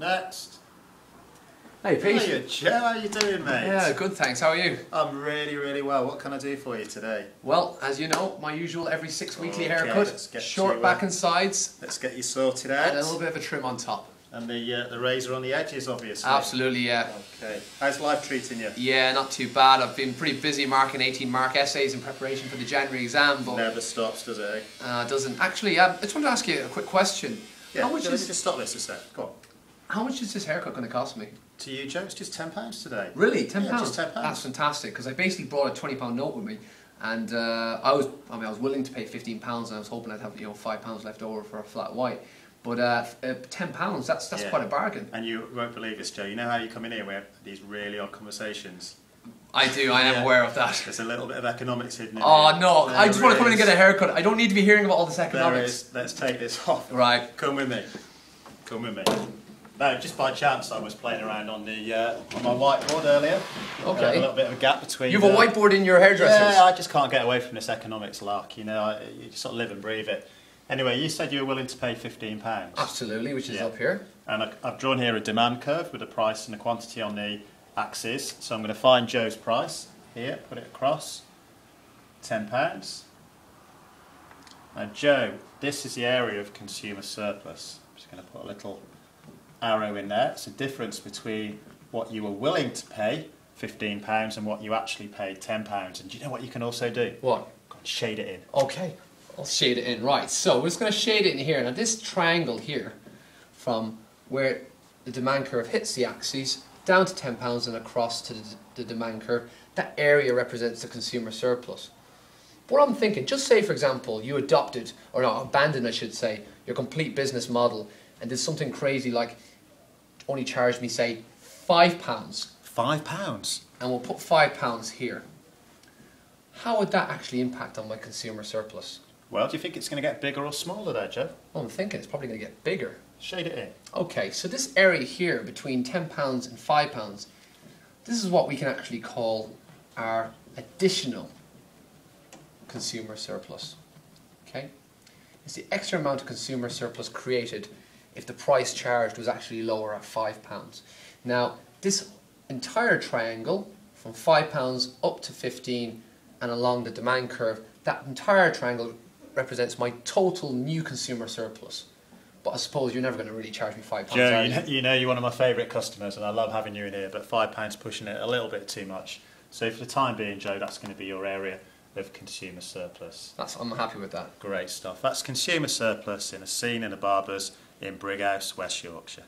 Next. Hey Pete. Hiya Joe, how you doing, mate? Yeah, good thanks. How are you? I'm really well. What can I do for you today? Well, as you know, my usual every 6 weekly Okay, haircut. let's get Short you, back and sides. Let's get you sorted out. And a little bit of a trim on top. And the razor on the edges, obviously. Absolutely, yeah. Okay. How's life treating you? Yeah, not too bad. I've been pretty busy marking 18 mark essays in preparation for the January exam, but Never stops, does it? it doesn't. Actually, I just wanted to ask you a quick question. Yeah, how much let me is just stop this a sec. Go on. How much is this haircut going to cost me? To you, Joe, it's just £10 today. Really, £10? Yeah, just £10. That's fantastic, because I basically brought a £20 note with me, and I was willing to pay £15, and I was hoping I'd have £5 left over for a flat white. But £10, that's Yeah. quite a bargain. And you won't believe this, Joe. You know how you come in here with these really odd conversations? I do, I am aware of that. There's a little bit of economics hidden in Oh here. no, I just want to come in and There get a haircut. I don't need to be hearing about all this There economics. is. Let's take this off. Right. Come with me. Come with me. No, just by chance I was playing around on the on my whiteboard earlier. Okay. A little bit of a gap between. You have a whiteboard in your hairdressers? Yeah, I just can't get away from this economics lark. You know, you just sort of live and breathe it. Anyway, you said you were willing to pay £15. Absolutely, which is Yeah. up here. And I've drawn here a demand curve with a price and a quantity on the axis. So I'm going to find Joe's price here, put it across. £10. Now, Joe, this is the area of consumer surplus. I'm just going to put a little arrow in there. It's the difference between what you were willing to pay, £15, and what you actually paid, £10. And do you know what you can also do? What? Go and shade it in. Okay, I'll shade it in. Right, so we're just going to shade it in here. Now this triangle here, from where the demand curve hits the axis, down to £10 and across to the demand curve, that area represents the consumer surplus. What I'm thinking, just say for example, you adopted, or no, abandoned I should say, your complete business model and did something crazy like only charged me say £5 £5? and we'll put £5 here. How would that actually impact on my consumer surplus? Well, do you think it's going to get bigger or smaller there, Joe? Well, I'm thinking it's probably going to get bigger. Shade it in. Okay, so this area here between £10 and £5, this is what we can actually call our additional consumer surplus. Okay? It's the extra amount of consumer surplus created if the price charged was actually lower at £5. Now, this entire triangle from £5 up to 15 and along the demand curve, that entire triangle represents my total new consumer surplus. But I suppose you're never going to really charge me £5. Joe, you know you're one of my favourite customers and I love having you in here, but £5 pushing it a little bit too much. So for the time being, Joe, that's going to be your area of consumer surplus. I'm happy with that. Great stuff. That's consumer surplus in a scene in a barber's in Brighouse, West Yorkshire.